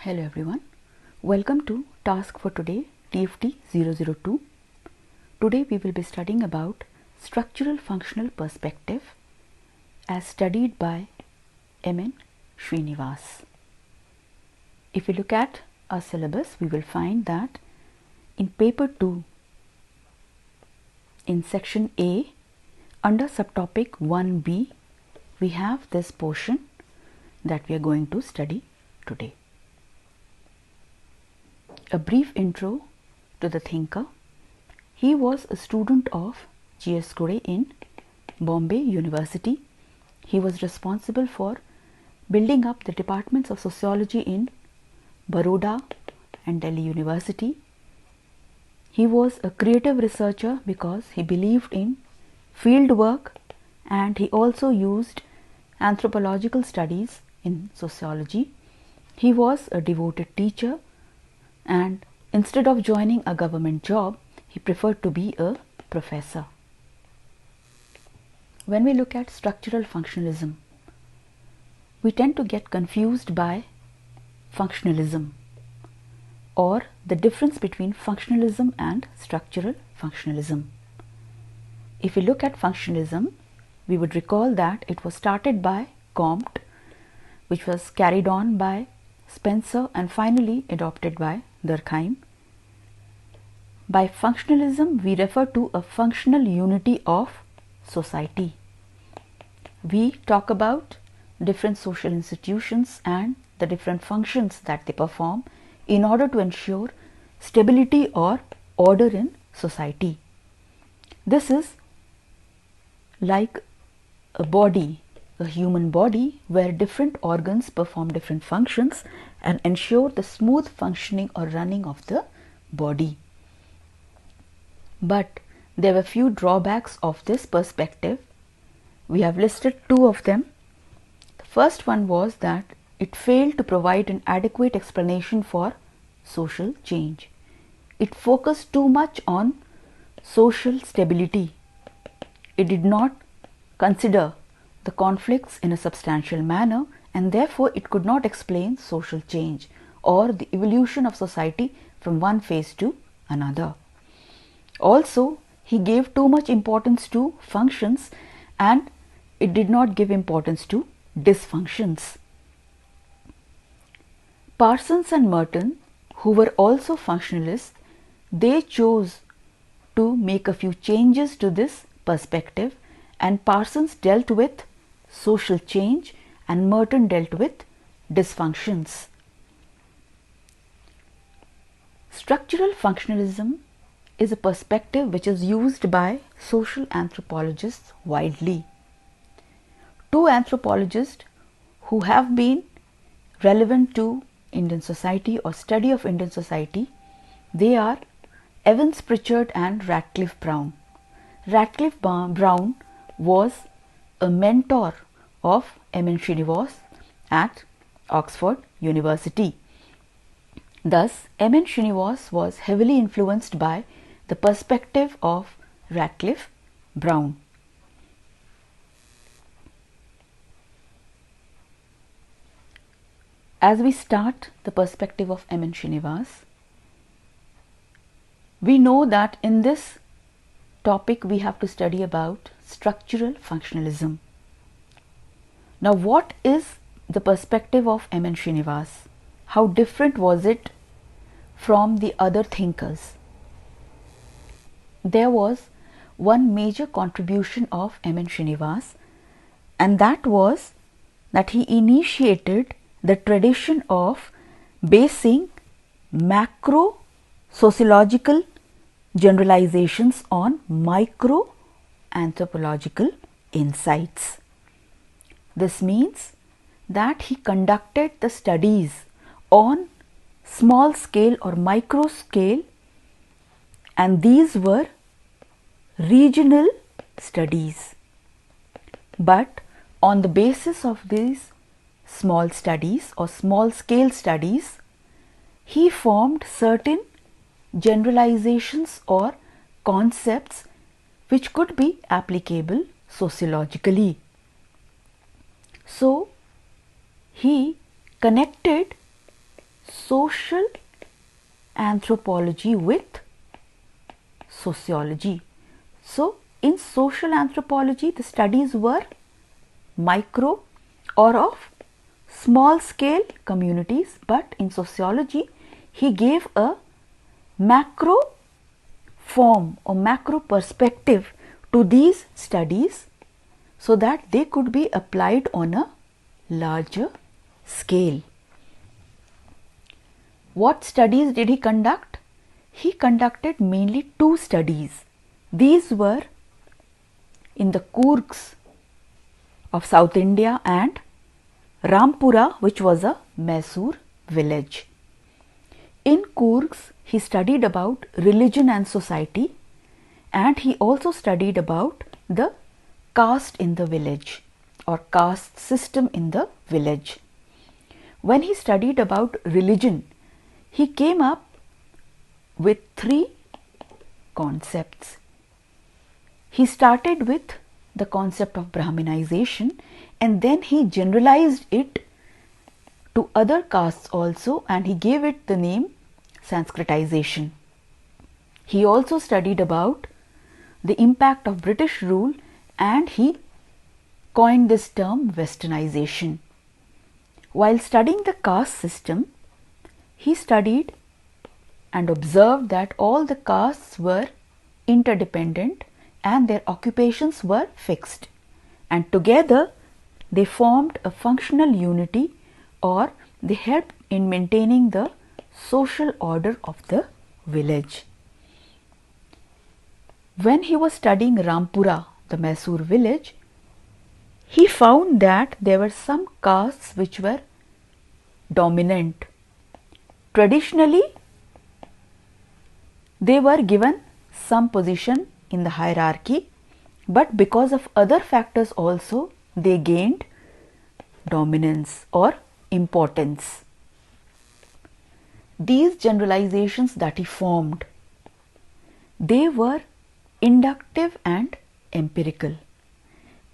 Hello everyone, welcome to task for today TFT-002. Today we will be studying about structural functional perspective as studied by M.N. Srinivas. If we look at our syllabus, we will find that in paper 2, in section A, under subtopic 1b, we have this portion that we are going to study today. A brief intro to the thinker. He was a student of G.S. Ghurye in Bombay University. He was responsible for building up the departments of sociology in Baroda and Delhi University. He was a creative researcher because he believed in field work, and he also used anthropological studies in sociology. He was a devoted teacher, and instead of joining a government job, he preferred to be a professor. When we look at structural functionalism, we tend to get confused by functionalism, or the difference between functionalism and structural functionalism. If we look at functionalism, we would recall that it was started by Comte, which was carried on by Spencer and finally adopted by Durkheim. By functionalism, we refer to a functional unity of society. We talk about different social institutions and the different functions that they perform in order to ensure stability or order in society. This is like a body, a human body, where different organs perform different functions and ensure the smooth functioning or running of the body. But there were few drawbacks of this perspective. We have listed two of them. The first one was that it failed to provide an adequate explanation for social change. It focused too much on social stability. It did not consider the conflicts in a substantial manner, and therefore it could not explain social change or the evolution of society from one phase to another. Also, he gave too much importance to functions and it did not give importance to dysfunctions. Parsons and Merton, who were also functionalists, they chose to make a few changes to this perspective, and Parsons dealt with social change and Merton dealt with dysfunctions. Structural functionalism is a perspective which is used by social anthropologists widely. Two anthropologists who have been relevant to Indian society or study of Indian society, they are Evans Pritchard and Radcliffe Brown. Radcliffe Brown was a mentor of M.N. Srinivas at Oxford University. Thus, M.N. Srinivas was heavily influenced by the perspective of Radcliffe Brown. As we start the perspective of M.N. Srinivas, we know that in this topic we have to study about structural functionalism. Now, what is the perspective of M.N. Srinivas? How different was it from the other thinkers? There was one major contribution of M.N. Srinivas, and that was that he initiated the tradition of basing macro sociological generalizations on micro anthropological insights. This means that he conducted the studies on small scale or micro scale, and these were regional studies. But on the basis of these small studies or small scale studies, he formed certain generalizations or concepts which could be applicable sociologically. So, he connected social anthropology with sociology. So, in social anthropology, the studies were micro or of small scale communities, but in sociology, he gave a macro form or macro perspective to these studies so that they could be applied on a larger scale. What studies did he conduct? He conducted mainly two studies. These were in the Coorgs of South India and Rampura, which was a Mysore village. In Coorgs, he studied about religion and society, and he also studied about the caste in the village or caste system in the village. When he studied about religion, he came up with three concepts. He started with the concept of Brahminization, and then he generalized it to other castes also, and he gave it the name Sanskritization. He also studied about the impact of British rule, and he coined this term Westernization. While studying the caste system, he studied and observed that all the castes were interdependent and their occupations were fixed, and together they formed a functional unity, or they helped in maintaining the social order of the village. When he was studying Rampura, the Mysore village, he found that there were some castes which were dominant. Traditionally, they were given some position in the hierarchy, but because of other factors also, they gained dominance or importance. These generalizations that he formed, they were inductive and empirical.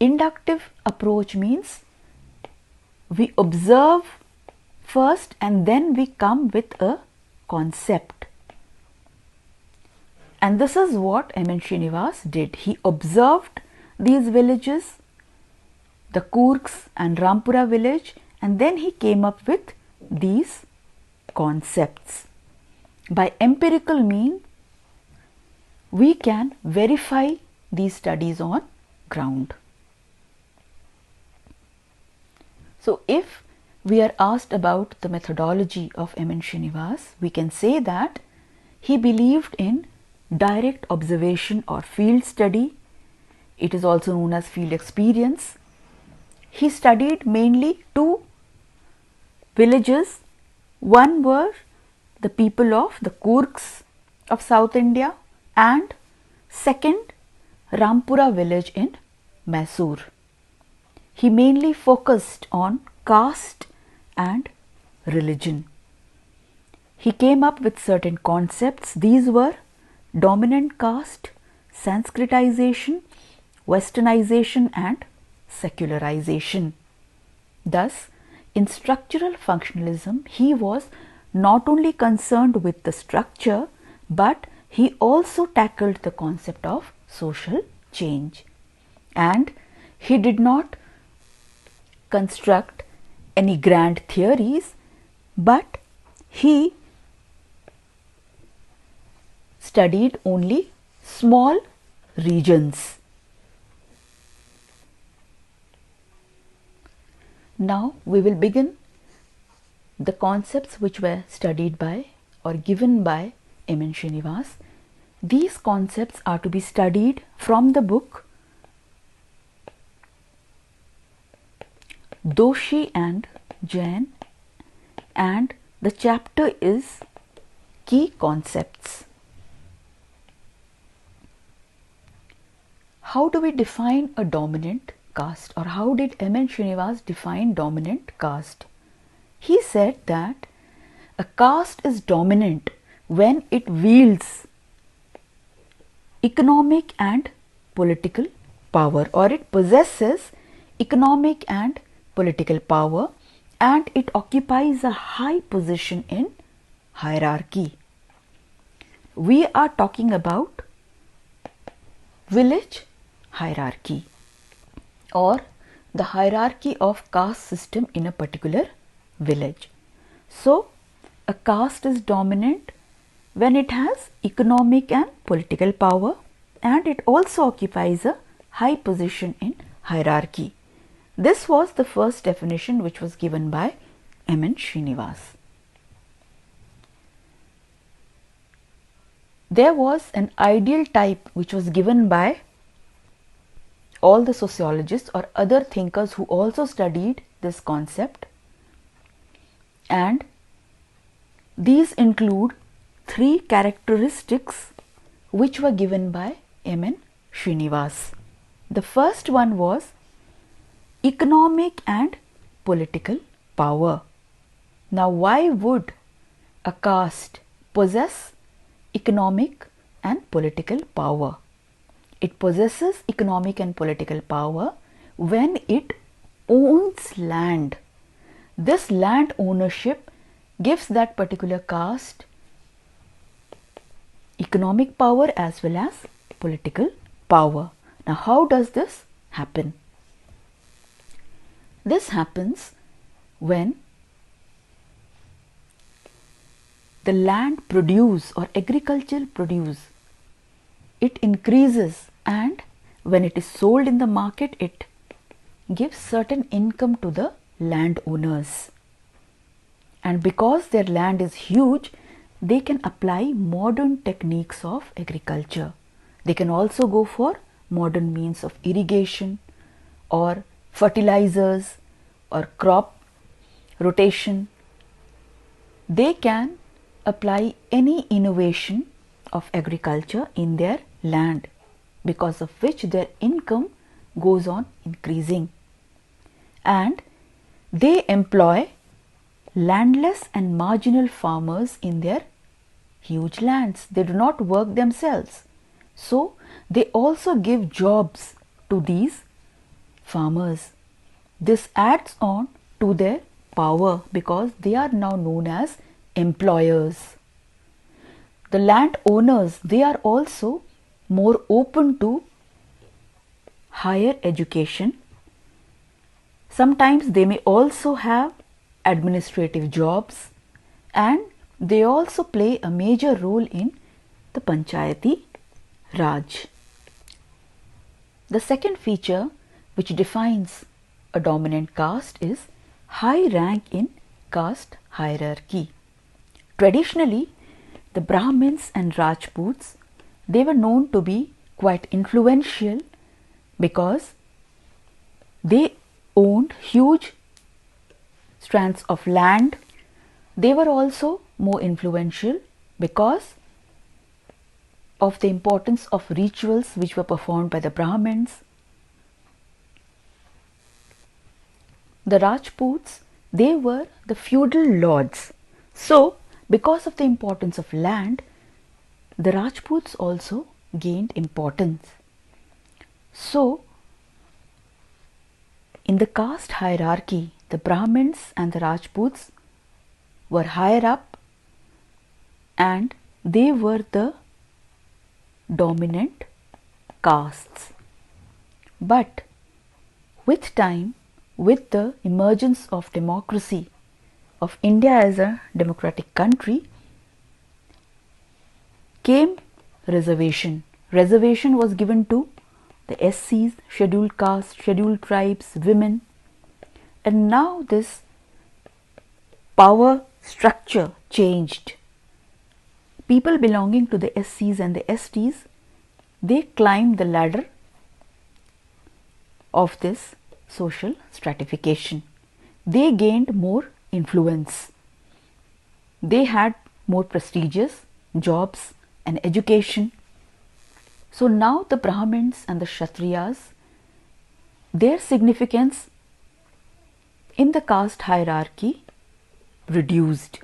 Inductive approach means we observe first and then we come with a concept. And this is what M.N. Srinivas did. He observed these villages, the Coorgs and Rampura village, and then he came up with these concepts. By empirical means, we can verify these studies on ground. So, if we are asked about the methodology of M.N. Srinivas, we can say that he believed in direct observation or field study. It is also known as field experience. He studied mainly two villages. One were the people of the Coorgs of South India, and second Rampura village in Mysore. He mainly focused on caste and religion. He came up with certain concepts. These were dominant caste, Sanskritization, Westernization and secularization. Thus, in structural functionalism, he was not only concerned with the structure, but he also tackled the concept of social change. And he did not construct any grand theories, but he studied only small regions. Now we will begin the concepts which were studied by or given by M.N. Srinivas. These concepts are to be studied from the book Doshi and Jain, and the chapter is Key Concepts. How do we define a dominant caste, or how did M.N. Srinivas define dominant caste? He said that a caste is dominant when it wields economic and political power, or it possesses economic and political power, and it occupies a high position in hierarchy. We are talking about village hierarchy or the hierarchy of caste system in a particular village. So, a caste is dominant when it has economic and political power, and it also occupies a high position in hierarchy. This was the first definition which was given by M.N. Srinivas. There was an ideal type which was given by all the sociologists or other thinkers who also studied this concept, and these include 3 characteristics which were given by M.N. Srinivas. The first one was economic and political power. Now, why would a caste possess economic and political power? It possesses economic and political power when it owns land. This land ownership gives that particular caste economic power as well as political power. Now, how does this happen? This happens when the land produce or agricultural produce, it increases, and when it is sold in the market, it gives certain income to the landowners. And because their land is huge, they can apply modern techniques of agriculture. They can also go for modern means of irrigation or fertilizers or crop rotation. They can apply any innovation of agriculture in their land, because of which their income goes on increasing, and they employ landless and marginal farmers in their huge lands. They do not work themselves, so they also give jobs to these farmers. This adds on to their power because they are now known as employers. The landowners, they are also more open to higher education. Sometimes they may also have administrative jobs, and they also play a major role in the Panchayati Raj. The second feature which defines a dominant caste is high rank in caste hierarchy. Traditionally, the Brahmins and Rajputs, they were known to be quite influential because they owned huge strands of land. They were also more influential because of the importance of rituals which were performed by the Brahmins. The Rajputs, they were the feudal lords. So, because of the importance of land, the Rajputs also gained importance. So, in the caste hierarchy, the Brahmins and the Rajputs were higher up, and they were the dominant castes. But with time, with the emergence of democracy, of India as a democratic country, came reservation. Reservation was given to the SCs, scheduled castes, scheduled tribes, women, and now this power structure changed. People belonging to the SCs and the STs, they climbed the ladder of this social stratification. They gained more influence. They had more prestigious jobs and education. So now the Brahmins and the Kshatriyas, their significance in the caste hierarchy reduced.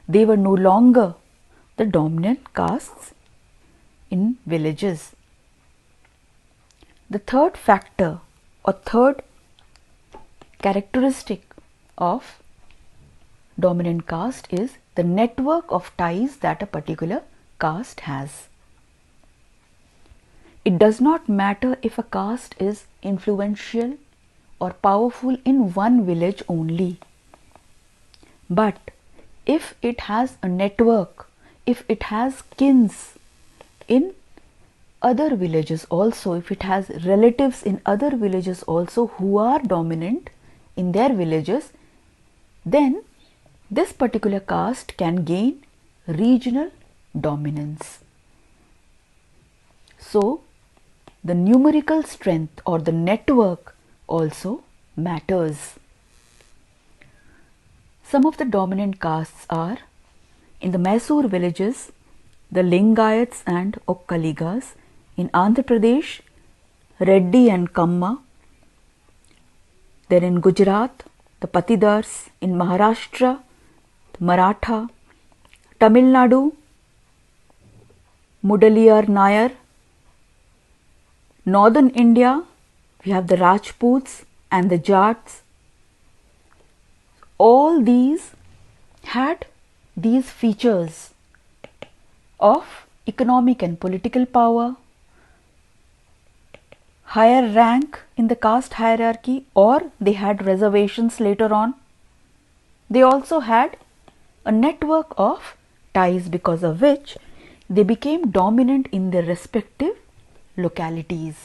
They were no longer the dominant castes in villages. The third factor or third characteristic of dominant caste is the network of ties that a particular caste has. It does not matter if a caste is influential or powerful in one village only, but if it has a network, if it has kins in other villages also, if it has relatives in other villages also who are dominant in their villages, then this particular caste can gain regional dominance. So, the numerical strength or the network also matters. Some of the dominant castes are, in the Mysore villages, the Lingayats and Okkaligas, in Andhra Pradesh, Reddy and Kamma, then in Gujarat, the Patidars, in Maharashtra, the Maratha, Tamil Nadu, Mudaliyar Nayar, Northern India, we have the Rajputs and the Jats. All these had these features of economic and political power, higher rank in the caste hierarchy, or they had reservations later on. They also had a network of ties because of which they became dominant in their respective localities.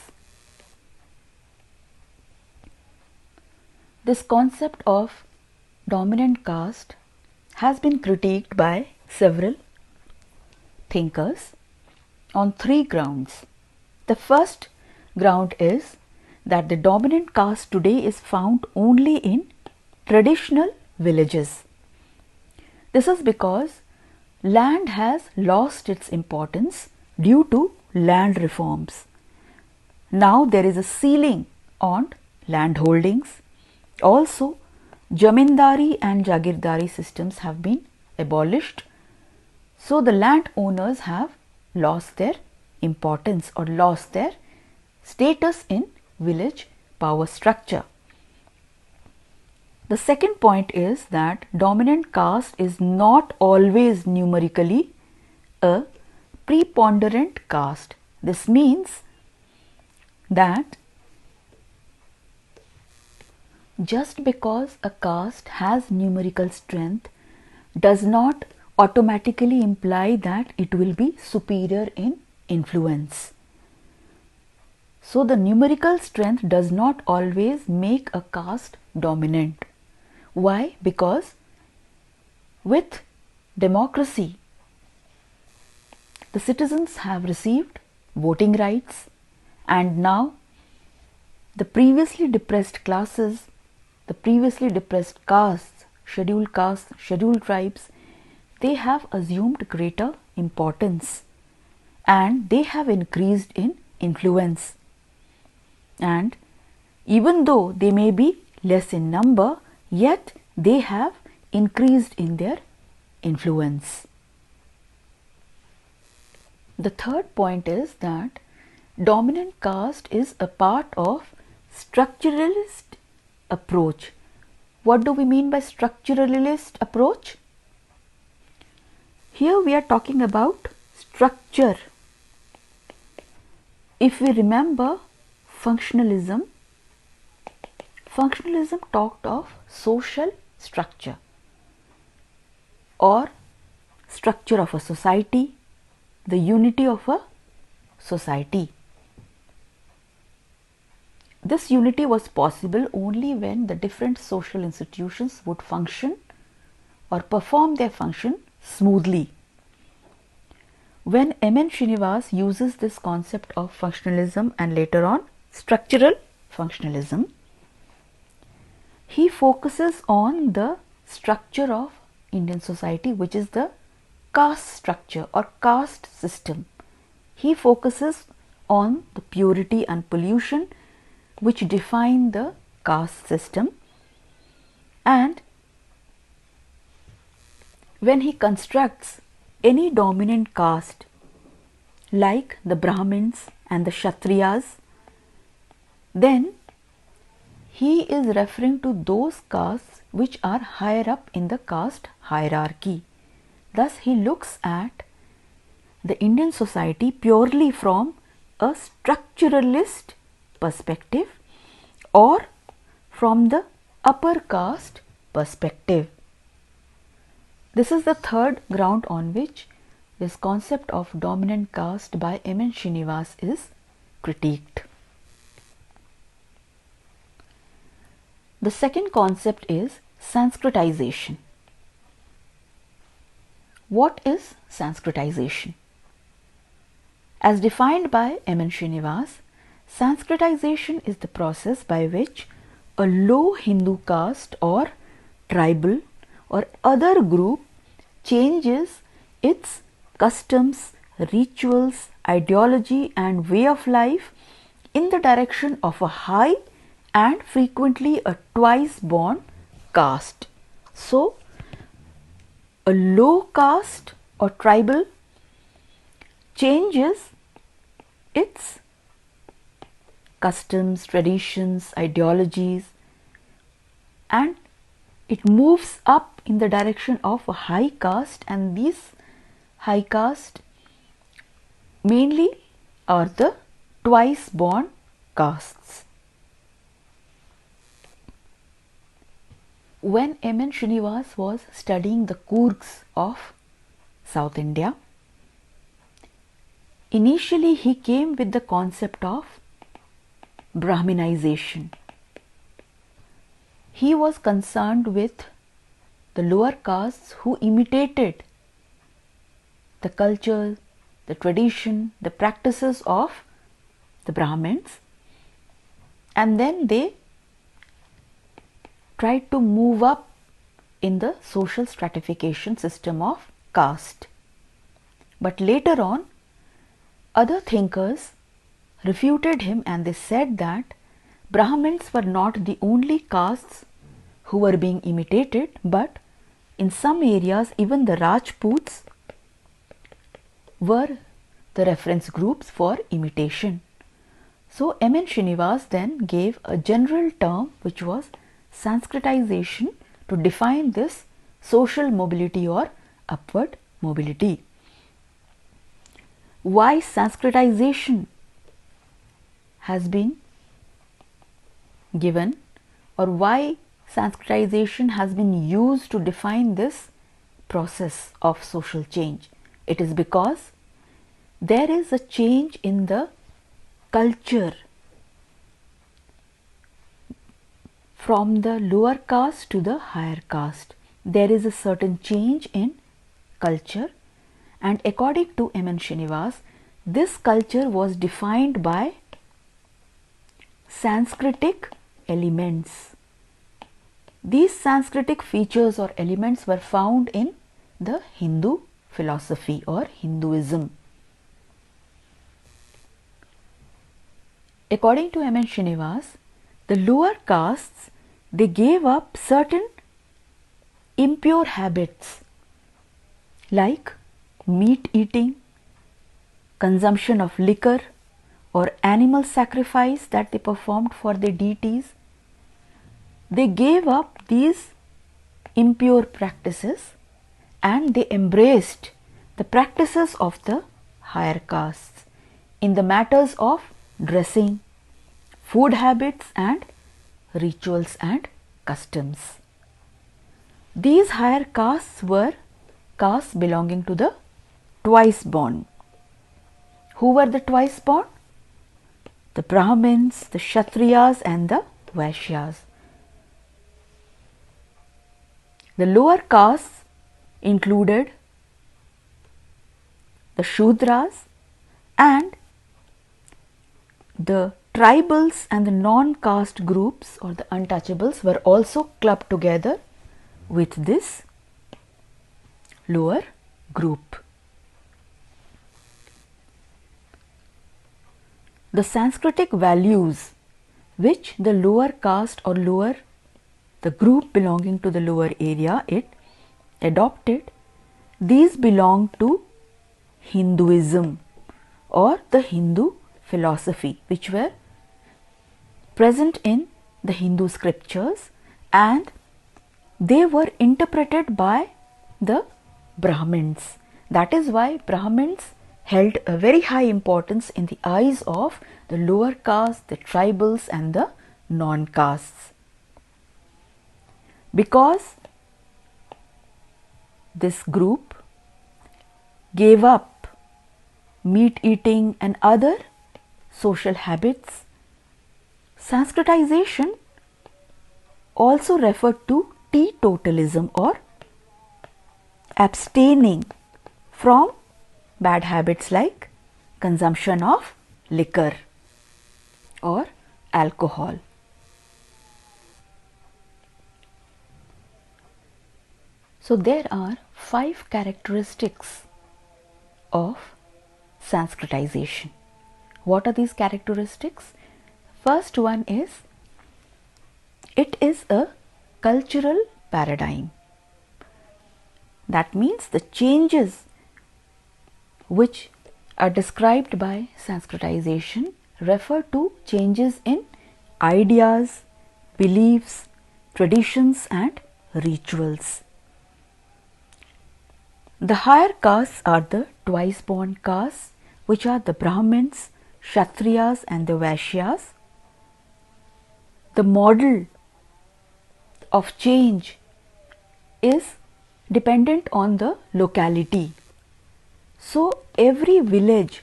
This concept of dominant caste has been critiqued by several thinkers on three grounds. The first ground is that the dominant caste today is found only in traditional villages. This is because land has lost its importance due to land reforms. Now there is a ceiling on land holdings. Also, Jamindari and Jagirdari systems have been abolished. So the landowners have lost their importance or lost their status in village power structure. The second point is that dominant caste is not always numerically a preponderant caste. This means that just because a caste has numerical strength does not automatically imply that it will be superior in influence. So the numerical strength does not always make a caste dominant. Why? Because with democracy, the citizens have received voting rights, and now the previously depressed classes, the previously depressed castes, scheduled tribes, they have assumed greater importance and they have increased in influence. And even though they may be less in number, yet they have increased in their influence. The third point is that dominant caste is a part of structuralist approach. What do we mean by structuralist approach? Here we are talking about structure. If we remember functionalism talked of social structure or structure of a society, the unity of a society. This unity was possible only when the different social institutions would function or perform their function smoothly. When M.N. Srinivas uses this concept of functionalism and later on structural functionalism, he focuses on the structure of Indian society, which is the caste structure or caste system. He focuses on the purity and pollution which define the caste system, and when he constructs any dominant caste like the Brahmins and the Kshatriyas, then he is referring to those castes which are higher up in the caste hierarchy. Thus, he looks at the Indian society purely from a structuralist perspective or from the upper caste perspective. This is the third ground on which this concept of dominant caste by M.N. Srinivas is critiqued. The second concept is Sanskritization. What is Sanskritization? As defined by M.N. Srinivas, Sanskritization is the process by which a low Hindu caste or tribal or other group changes its customs, rituals, ideology and way of life in the direction of a high and frequently a twice born caste. So, a low caste or tribal changes its customs, traditions, ideologies, and it moves up in the direction of a high caste, and these high caste mainly are the twice born castes. When M.N. Srinivas was studying the Coorgs of South India, initially he came with the concept of Brahminization. He was concerned with the lower castes who imitated the culture, the tradition, the practices of the Brahmins, and then they tried to move up in the social stratification system of caste. But later on, other thinkers refuted him and they said that Brahmins were not the only castes who were being imitated, but in some areas even the Rajputs were the reference groups for imitation. So M.N. Srinivas then gave a general term which was Sanskritization to define this social mobility or upward mobility. Why Sanskritization has been given, or why Sanskritization has been used to define this process of social change? It is because there is a change in the culture from the lower caste to the higher caste. There is a certain change in culture, and according to M.N. Srinivas, this culture was defined by Sanskritic elements. These Sanskritic features or elements were found in the Hindu philosophy or Hinduism. According to M.N. Srinivas, the lower castes, they gave up certain impure habits like meat eating, consumption of liquor, or animal sacrifice that they performed for their deities. They gave up these impure practices and they embraced the practices of the higher castes in the matters of dressing, food habits and rituals and customs. These higher castes were castes belonging to the twice born. Who were the twice born? The Brahmins, the Kshatriyas and the Vaishyas. The lower castes included the Shudras, and the tribals and the non-caste groups or the untouchables were also clubbed together with this lower group. The Sanskritic values which the lower caste or the group belonging to the lower area it adopted, these belong to Hinduism or the Hindu philosophy, which were present in the Hindu scriptures, and they were interpreted by the Brahmins. That is why Brahmins held a very high importance in the eyes of the lower castes, the tribals and the non-castes. Because this group gave up meat eating and other social habits, Sanskritization also referred to teetotalism or abstaining from bad habits like consumption of liquor or alcohol. So there are 5 characteristics of Sanskritization. What are these characteristics? First one is, it is a cultural paradigm. That means the changes which are described by Sanskritization refer to changes in ideas, beliefs, traditions and rituals. The higher castes are the twice born castes, which are the Brahmins, Kshatriyas and the Vaishyas. The model of change is dependent on the locality. So every village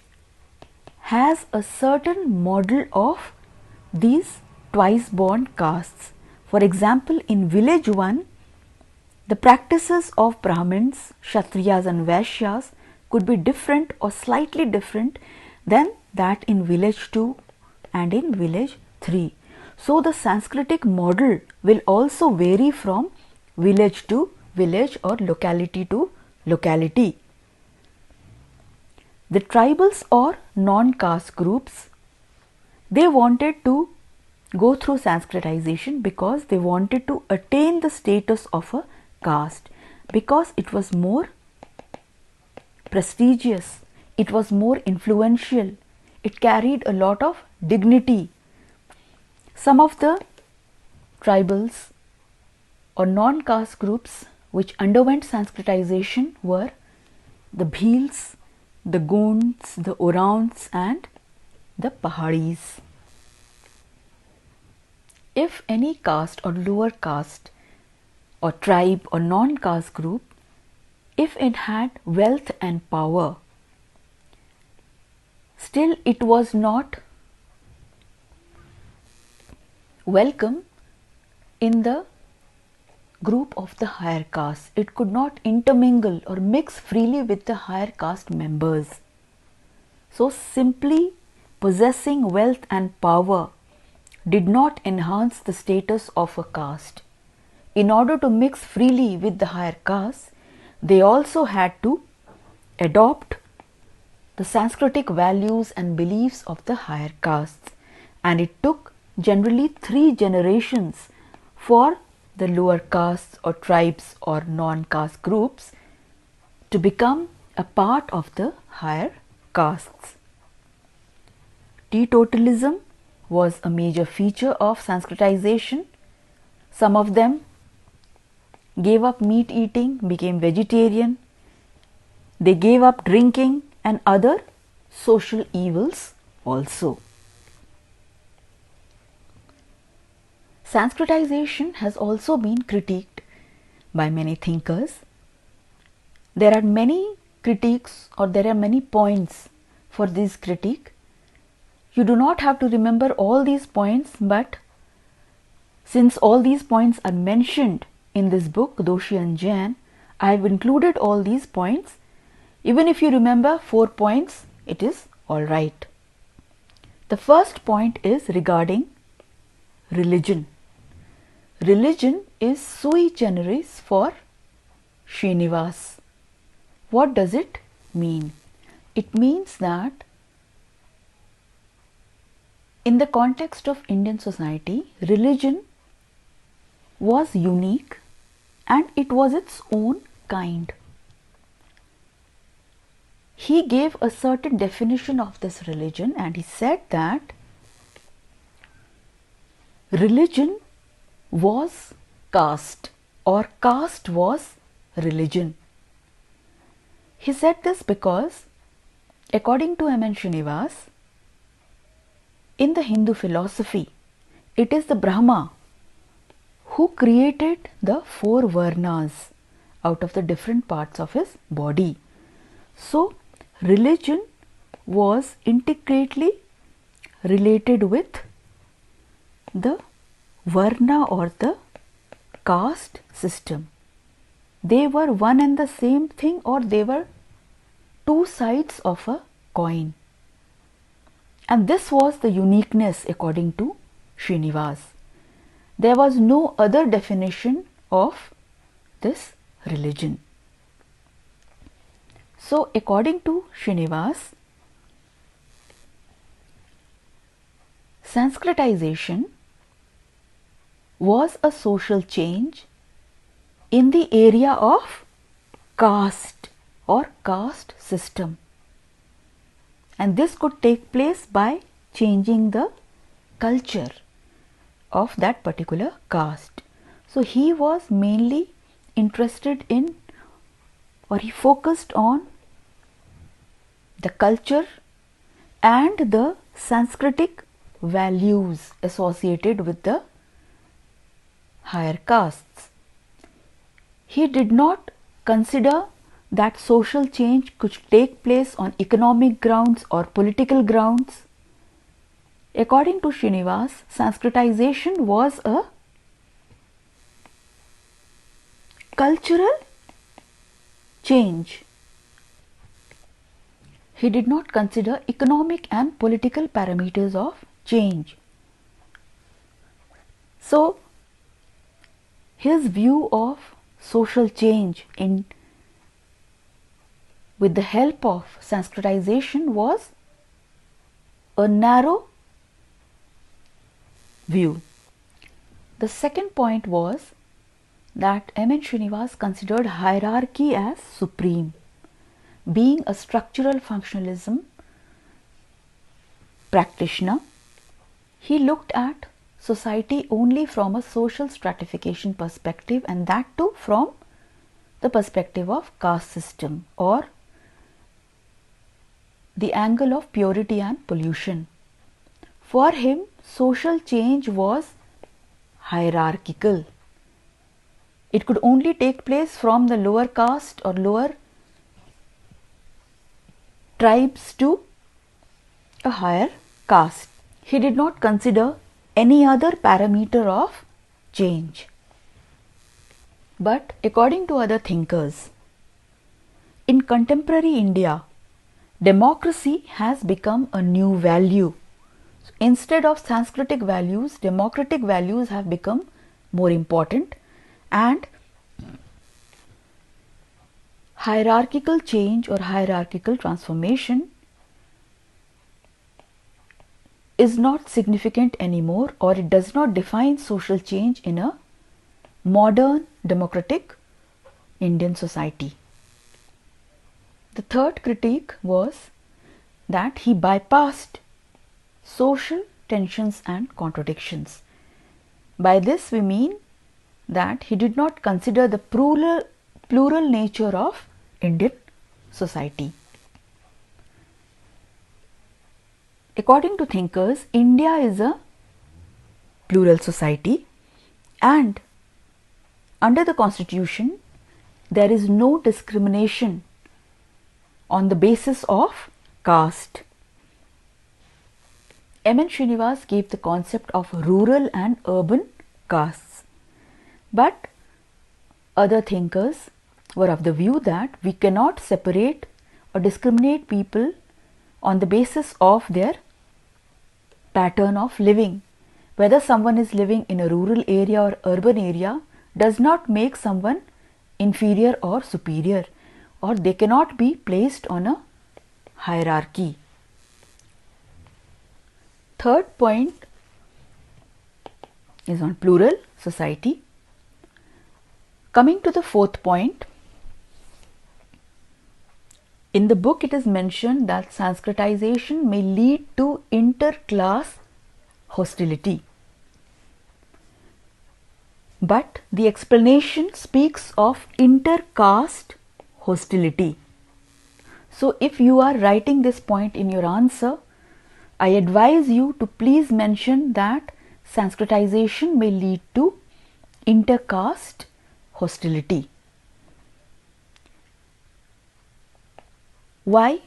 has a certain model of these twice born castes. For example, in village 1, the practices of Brahmins, Kshatriyas and Vaishyas could be different or slightly different than that in village 2 and in village 3. So the Sanskritic model will also vary from village to village or locality to locality. The tribals or non-caste groups, they wanted to go through Sanskritization because they wanted to attain the status of a caste, because it was more prestigious, it was more influential, it carried a lot of dignity. Some of the tribals or non-caste groups which underwent Sanskritization were the Bhils, the Gonds, the Orants and the Pahadis. If any caste or lower caste or tribe or non-caste group, if it had wealth and power, still it was not welcome in the group of the higher caste. It could not intermingle or mix freely with the higher caste members. So simply possessing wealth and power did not enhance the status of a caste. In order to mix freely with the higher castes, they also had to adopt the Sanskritic values and beliefs of the higher castes, and it took generally 3 generations for the lower castes or tribes or non-caste groups to become a part of the higher castes. Teetotalism was a major feature of Sanskritization. Some of them gave up meat eating, became vegetarian. They gave up drinking and other social evils also. Sanskritization has also been critiqued by many thinkers. There are many critiques or there are many points for this critique. You do not have to remember all these points, but since all these points are mentioned in this book, Doshi and Jain, I have included all these points. Even if you remember 4 points, it is alright. The first point is regarding religion. Religion is sui generis for Srinivas. What does it mean? It means that in the context of Indian society, religion was unique and it was its own kind. He gave a certain definition of this religion and he said that religion was caste or caste was religion. He said this because, according to M.N. Srinivas, in the Hindu philosophy, it is the Brahma who created the four varnas out of the different parts of his body. So, religion was intricately related with the varna or the caste system. They were one and the same thing, or they were two sides of a coin. And this was the uniqueness according to Srinivas. There was no other definition of this religion. So, according to Srinivas, Sanskritization was a social change in the area of caste or caste system, and this could take place by changing the culture of that particular caste. So, he was mainly interested in, or he focused on, the culture and the Sanskritic values associated with the higher castes. He did not consider that social change could take place on economic grounds or political grounds. According to Srinivas, Sanskritization was a cultural change. He did not consider economic and political parameters of change. So, his view of social change with the help of Sanskritization was a narrow view. The second point was that M.N. Srinivas considered hierarchy as supreme. Being a structural functionalism practitioner, he looked at society only from a social stratification perspective, and that too from the perspective of caste system or the angle of purity and pollution. For him, social change was hierarchical. It could only take place from the lower caste or lower tribes to a higher caste. He did not consider any other parameter of change. But according to other thinkers, in contemporary India, democracy has become a new value. So, instead of Sanskritic values, democratic values have become more important, and hierarchical change or hierarchical transformation is not significant anymore, or it does not define social change in a modern democratic Indian society. The third critique was that he bypassed social tensions and contradictions. By this we mean that he did not consider the plural nature of Indian society. According to thinkers, India is a plural society, and under the constitution there is no discrimination on the basis of caste. M.N. Srinivas gave the concept of rural and urban castes, but other thinkers were of the view that we cannot separate or discriminate people on the basis of their pattern of living. Whether someone is living in a rural area or urban area does not make someone inferior or superior, or they cannot be placed on a hierarchy. Third point is on plural society. Coming to the fourth point, in the book it is mentioned that Sanskritization may lead to inter-class hostility. but the explanation speaks of inter-caste hostility. So if you are writing this point in your answer, I advise you to please mention that Sanskritization may lead to inter-caste hostility. Why?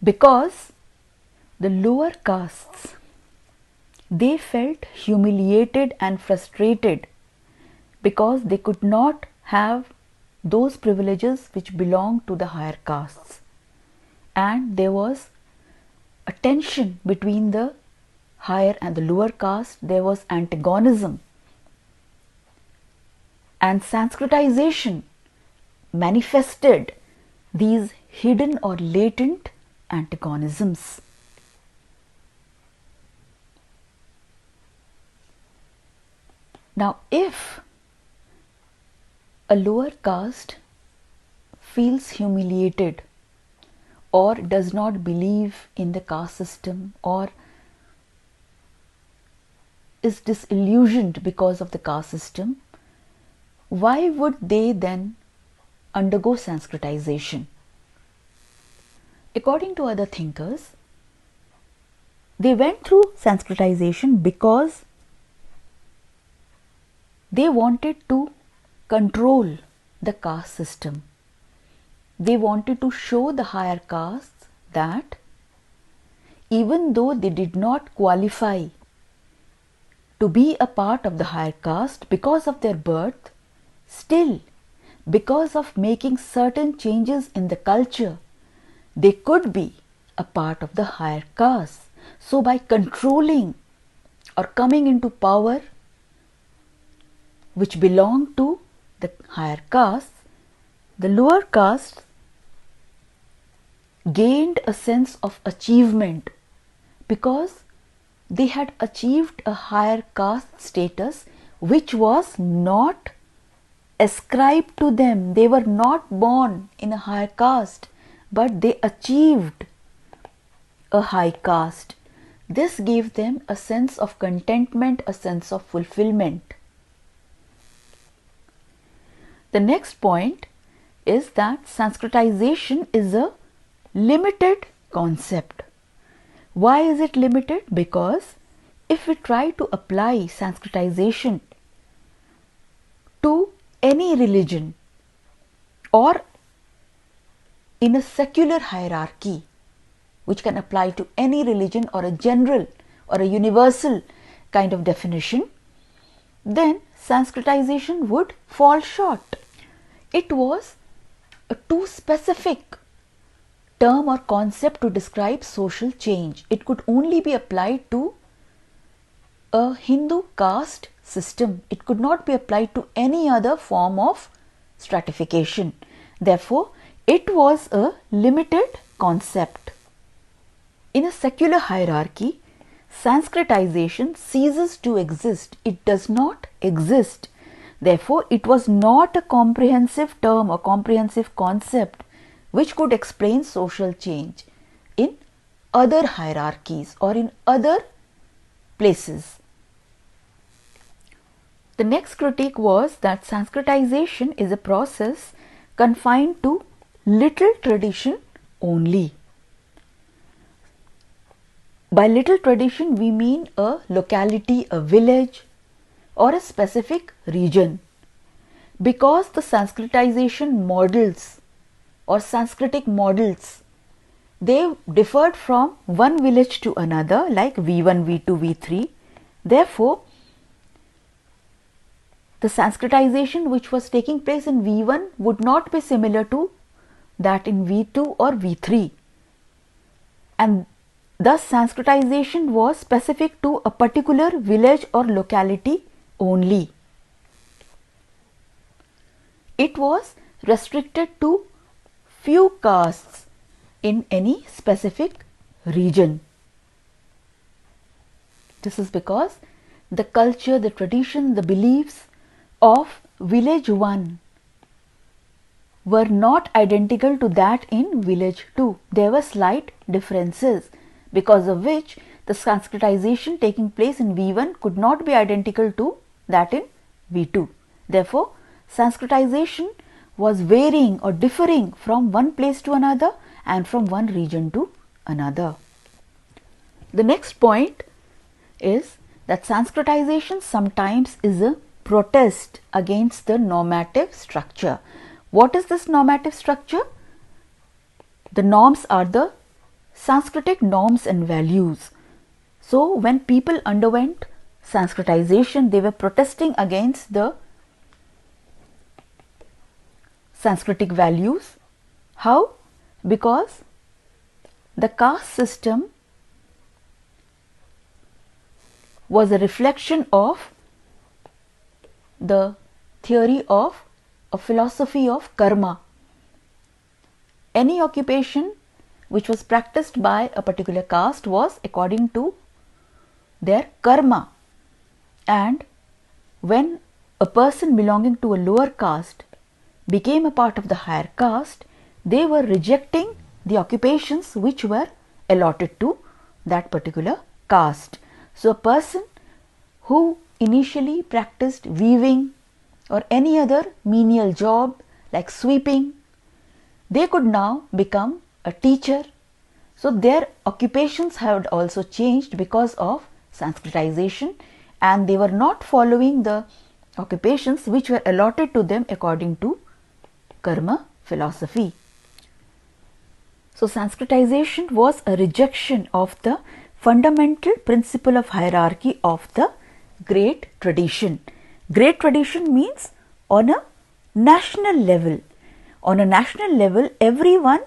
Because the lower castes, they felt humiliated and frustrated because they could not have those privileges which belong to the higher castes, and there was a tension between the higher and the lower caste. There was antagonism, and Sanskritization manifested these hidden or latent antagonisms. Now, if a lower caste feels humiliated or does not believe in the caste system or is disillusioned because of the caste system, why would they then undergo Sanskritization? According to other thinkers, they went through Sanskritization because they wanted to control the caste system. They wanted to show the higher castes that even though they did not qualify to be a part of the higher caste because of their birth, still, because of making certain changes in the culture, they could be a part of the higher caste. So by controlling or coming into power which belong to the higher castes, the lower castes gained a sense of achievement because they had achieved a higher caste status which was not ascribed to them. They were not born in a higher caste, but they achieved a high caste. This gave them a sense of contentment, a sense of fulfillment. The next point is that Sanskritization is a limited concept. Why is it limited? Because if we try to apply Sanskritization to any religion or in a secular hierarchy, which can apply to any religion or a general or a universal kind of definition, then Sanskritization would fall short. It was a too specific term or concept to describe social change. It could only be applied to a Hindu caste system. It could not be applied to any other form of stratification. Therefore, it was a limited concept. In a secular hierarchy, Sanskritization ceases to exist. It does not exist. Therefore, it was not a comprehensive term or comprehensive concept which could explain social change in other hierarchies or in other places. The next critique was that Sanskritization is a process confined to little tradition only. By little tradition, we mean a locality, a village, or a specific region. Because the Sanskritization models or Sanskritic models, they differed from one village to another, like V1, V2, V3. Therefore, the Sanskritization which was taking place in V1 would not be similar to that in V2 or V3. And thus Sanskritization was specific to a particular village or locality only. It was restricted to few castes in any specific region. This is because the culture, the tradition, the beliefs of village 1 were not identical to that in village 2. There were slight differences, because of which the Sanskritization taking place in V1 could not be identical to that in V2. Therefore, Sanskritization was varying or differing from one place to another and from one region to another. The next point is that Sanskritization sometimes is a protest against the normative structure. What is this normative structure? The norms are the Sanskritic norms and values. So, when people underwent Sanskritization, they were protesting against the Sanskritic values. How? Because the caste system was a reflection of the theory of a philosophy of karma. Any occupation which was practiced by a particular caste was according to their karma, and when a person belonging to a lower caste became a part of the higher caste, they were rejecting the occupations which were allotted to that particular caste. So, a person who initially practiced weaving or any other menial job like sweeping, they could now become a teacher. So, their occupations had also changed because of Sanskritization, and they were not following the occupations which were allotted to them according to karma philosophy. So, Sanskritization was a rejection of the fundamental principle of hierarchy of the great tradition. Great tradition means on a national level. On a national level, everyone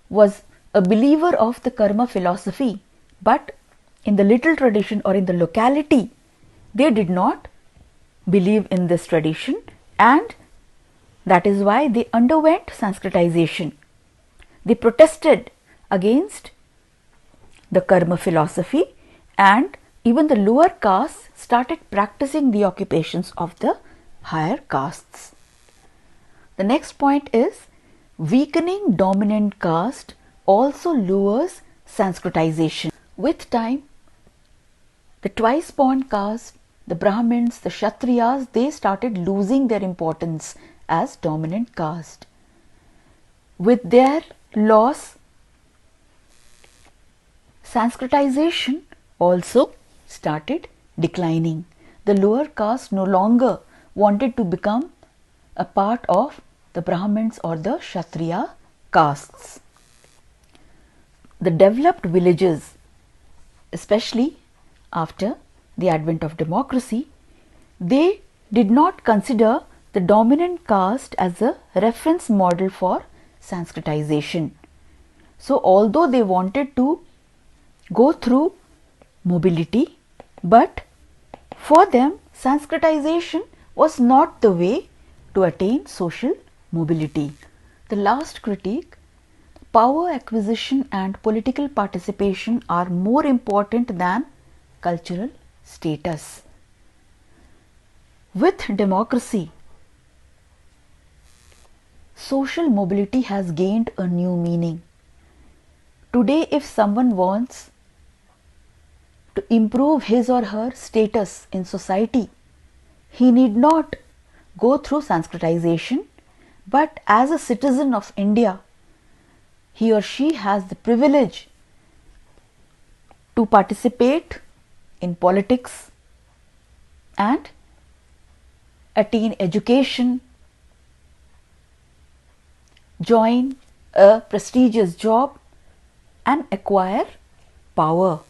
was a believer of the karma philosophy, but in the little tradition or in the locality, they did not believe in this tradition, and that is why they underwent Sanskritization. They protested against the karma philosophy, and even the lower castes started practicing the occupations of the higher castes. The next point is weakening dominant caste also lowers Sanskritization. With time, the twice born caste, the Brahmins, the Kshatriyas, they started losing their importance as dominant caste. With their loss, Sanskritization also started declining. The lower caste no longer wanted to become a part of the Brahmins or the Kshatriya castes. The developed villages, especially after the advent of democracy, they did not consider the dominant caste as a reference model for Sanskritization. So, although they wanted to go through mobility, but for them Sanskritization was not the way to attain social mobility. The last critique: power acquisition and political participation are more important than cultural status. With democracy, social mobility has gained a new meaning. Today, if someone wants to improve his or her status in society, he need not go through Sanskritization, but as a citizen of India, he or she has the privilege to participate in politics and attain education, join a prestigious job and acquire power.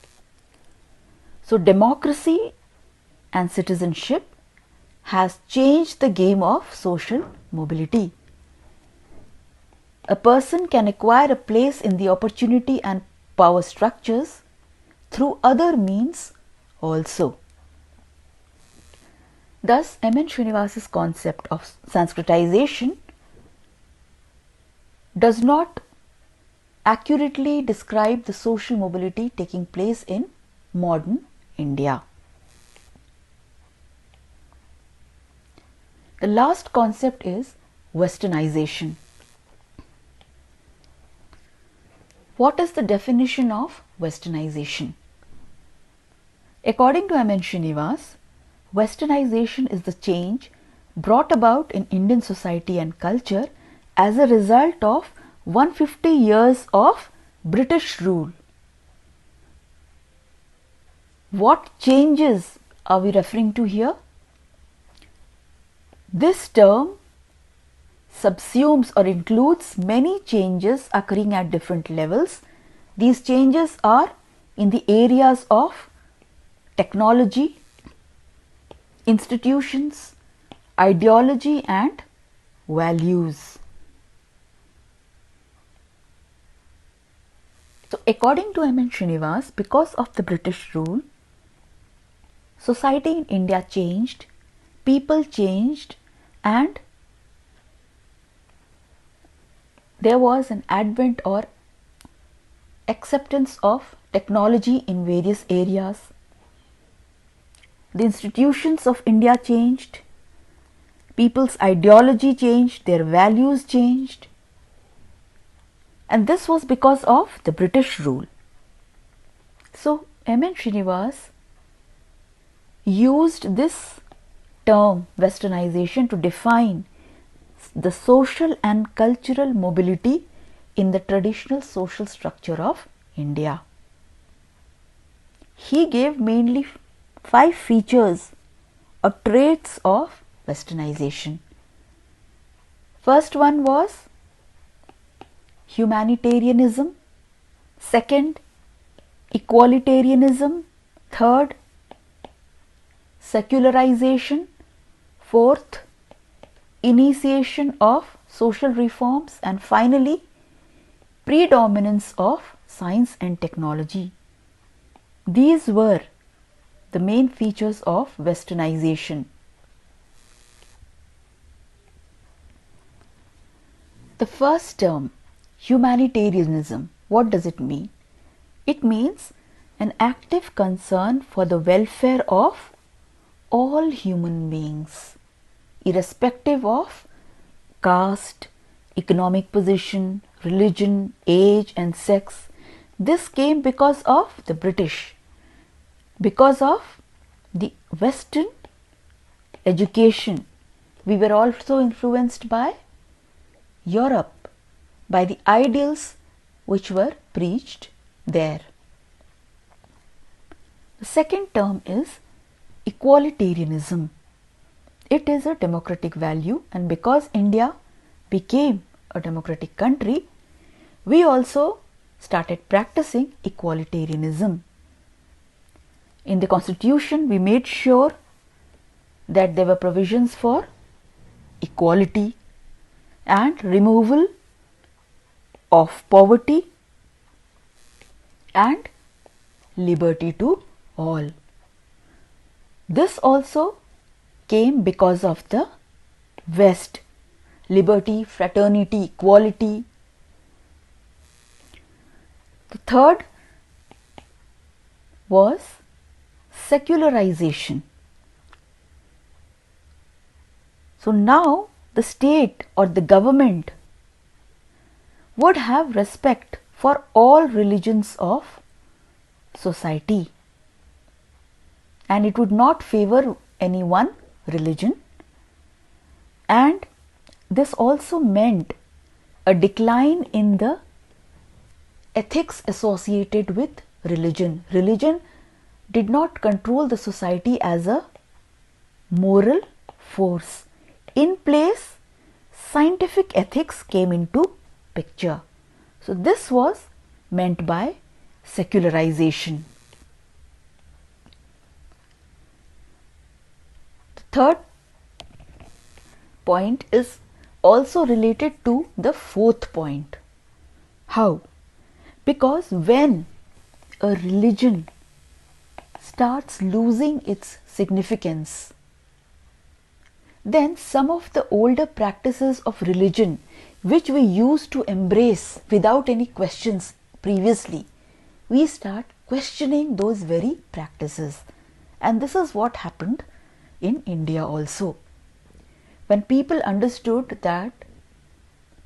So, democracy and citizenship has changed the game of social mobility. A person can acquire a place in the opportunity and power structures through other means also. Thus, M.N. Srinivas's concept of Sanskritization does not accurately describe the social mobility taking place in modern India. The last concept is Westernization. What is the definition of Westernization? According to M.N. Srinivas, Westernization is the change brought about in Indian society and culture as a result of 150 years of British rule. What changes are we referring to here? This term subsumes or includes many changes occurring at different levels. These changes are in the areas of technology, institutions, ideology and values. So, according to M.N. Srinivas, because of the British rule, society in India changed, people changed, and there was an advent or acceptance of technology in various areas. The institutions of India changed, people's ideology changed, their values changed, and this was because of the British rule. So, M.N. Srinivas used this term Westernization to define the social and cultural mobility in the traditional social structure of India. He gave mainly 5 features or traits of Westernization. First one was humanitarianism, second equalitarianism, third secularization, fourth initiation of social reforms, and finally predominance of science and technology. These were the main features of Westernization. The first term, humanitarianism, what does it mean? It means an active concern for the welfare of all human beings, irrespective of caste, economic position, religion, age and sex. This came because of the British, because of the Western education. We were also influenced by Europe, by the ideals which were preached there. The second term is equalitarianism. It is a democratic value, and because India became a democratic country, we also started practicing equalitarianism. In the constitution, we made sure that there were provisions for equality and removal of poverty and liberty to all. This also came because of the West, liberty, fraternity, equality. The third was secularization. So now the state or the government would have respect for all religions of society, and it would not favor any one religion, and this also meant a decline in the ethics associated with religion. Religion did not control the society as a moral force. In place, scientific ethics came into picture. So this was meant by secularization. The third point is also related to the fourth point. How? Because when a religion starts losing its significance, then some of the older practices of religion which we used to embrace without any questions previously, we start questioning those very practices. And this is what happened in India also. When people understood that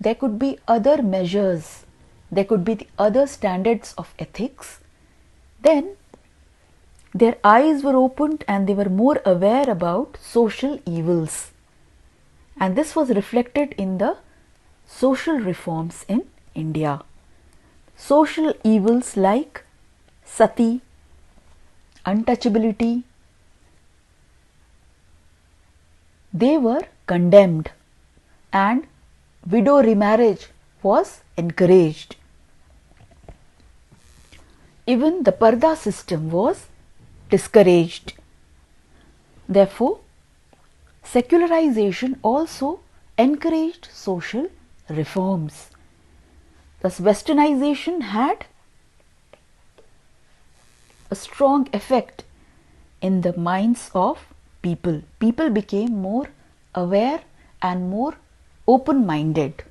there could be other measures there could be the other standards of ethics, then their eyes were opened and they were more aware about social evils. And this was reflected in the social reforms in India. Social evils like sati, untouchability, they were condemned, and widow remarriage was encouraged. Even the parda system was discouraged. Therefore, secularization also encouraged social reforms. Thus, Westernization had a strong effect in the minds of people. People became more aware and more open-minded.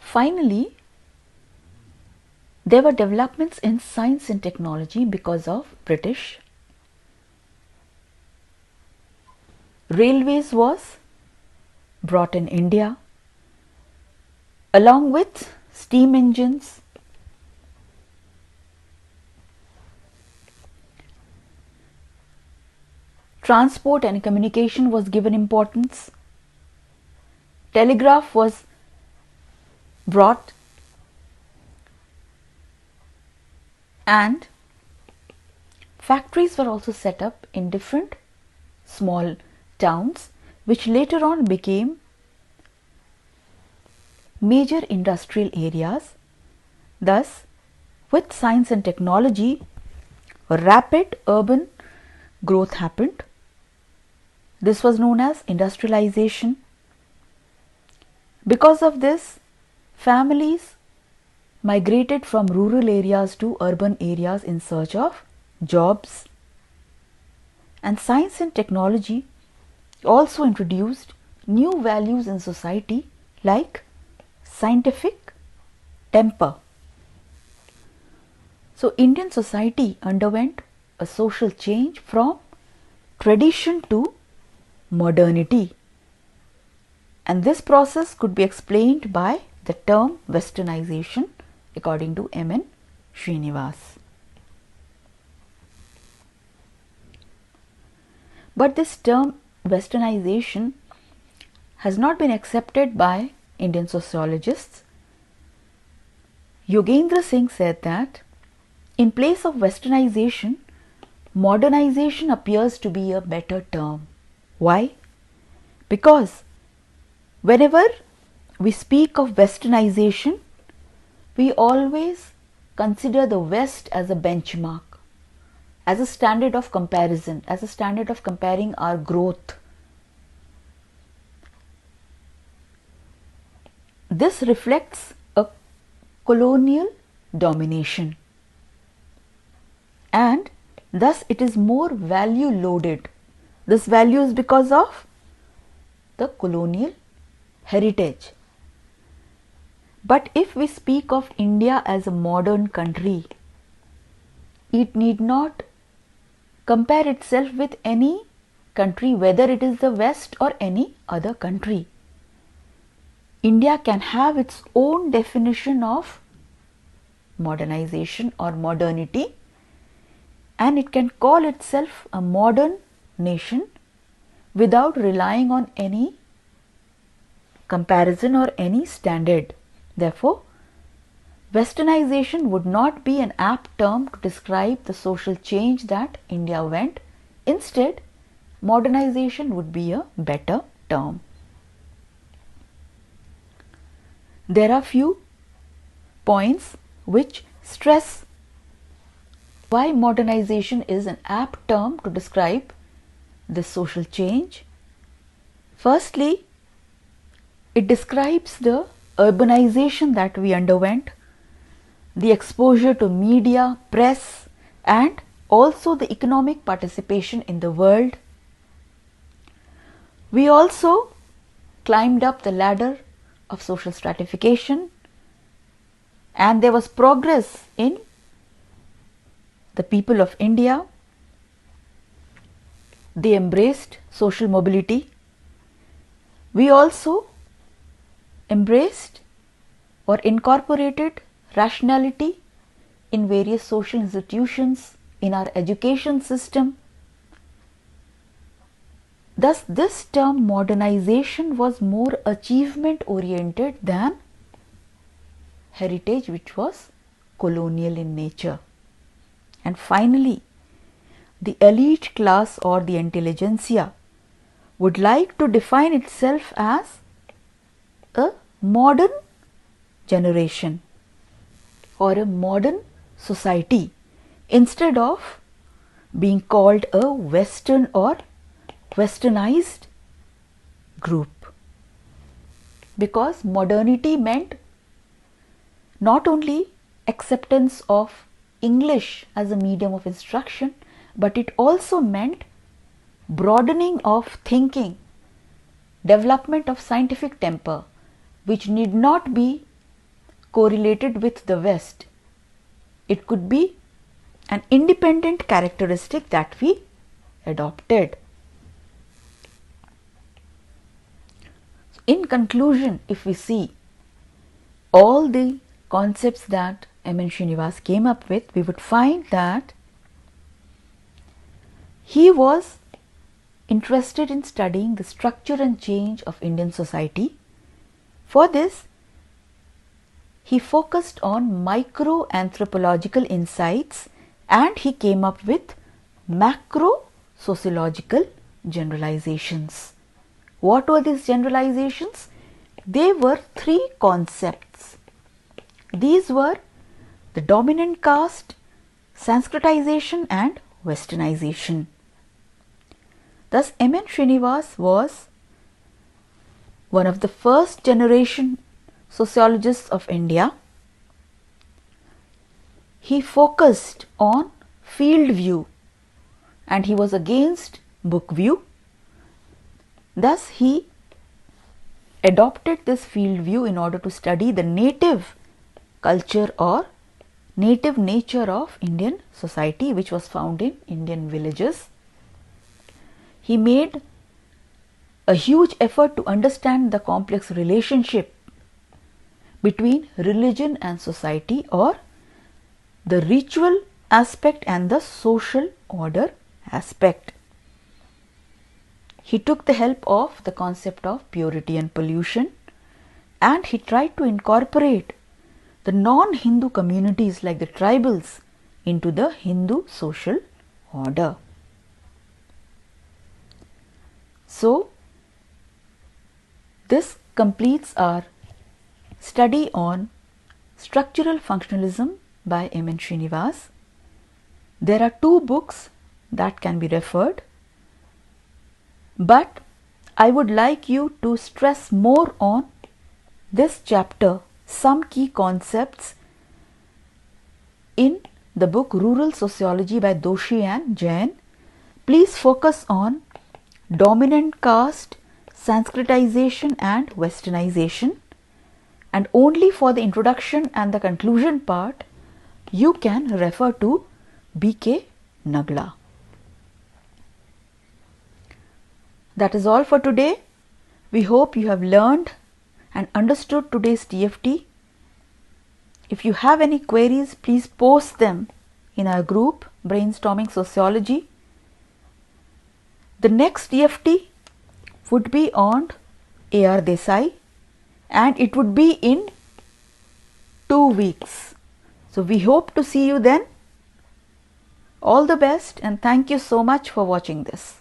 Finally, there were developments in science and technology because of British. Railways was brought in India along with steam engines. Transport and communication was given importance. Telegraph was brought, and factories were also set up in different small towns, which later on became major industrial areas. Thus, with science and technology, a rapid urban growth happened. This was known as industrialization. Because of this, families migrated from rural areas to urban areas in search of jobs. And science and technology also introduced new values in society like scientific temper. So, Indian society underwent a social change from tradition to modernity, and this process could be explained by the term Westernization according to M.N. Srinivas. But this term Westernization has not been accepted by Indian sociologists. Yogendra Singh said that in place of Westernization, modernization appears to be a better term. Why? Because whenever we speak of Westernization, we always consider the West as a benchmark, as a standard of comparison, as a standard of comparing our growth. This reflects a colonial domination, and thus it is more value loaded. This value is because of the colonial heritage. But if we speak of India as a modern country, it need not compare itself with any country, whether it is the West or any other country. India can have its own definition of modernization or modernity, and it can call itself a modern nation without relying on any comparison or any standard. Therefore, Westernization would not be an apt term to describe the social change that India went. Instead, modernization would be a better term. There are few points which stress why modernization is an apt term to describe this social change. Firstly, it describes the urbanization that we underwent, the exposure to media, press, and also the economic participation in the world. We also climbed up the ladder of social stratification, and there was progress in the people of India. They embraced social mobility. We also embraced or incorporated rationality in various social institutions, in our education system. Thus, this term modernization was more achievement oriented than heritage, which was colonial in nature. And finally, the elite class or the intelligentsia would like to define itself as a modern generation or a modern society instead of being called a Western or Westernized group, because modernity meant not only acceptance of English as a medium of instruction, but it also meant broadening of thinking, development of scientific temper, which need not be correlated with the West. It could be an independent characteristic that we adopted. In conclusion, if we see all the concepts that M.N. Srinivas came up with, we would find that he was interested in studying the structure and change of Indian society. For this, he focused on micro anthropological insights and he came up with macro sociological generalizations. What were these generalizations? They were three concepts. These were the dominant caste, Sanskritization and Westernization. Thus, M.N. Srinivas was one of the first generation sociologists of India. He focused on field view and he was against book view. Thus, he adopted this field view in order to study the native culture or native nature of Indian society, which was found in Indian villages. He made a huge effort to understand the complex relationship between religion and society, or the ritual aspect and the social order aspect. He took the help of the concept of purity and pollution, and he tried to incorporate the non-Hindu communities like the tribals into the Hindu social order. So, this completes our study on structural functionalism by M.N. Srinivas. There are two books that can be referred, but I would like you to stress more on this chapter, some key concepts in the book Rural Sociology by Doshi and Jain. Please focus on dominant caste, Sanskritization and Westernization, and only for the introduction and the conclusion part you can refer to B.K. Nagla. That is all for today. We hope you have learned and understood today's TFT. If you have any queries, please post them in our group Brainstorming Sociology. The next TFT would be on A.R. Desai and it would be in 2 weeks. So we hope to see you then. All the best and thank you so much for watching this.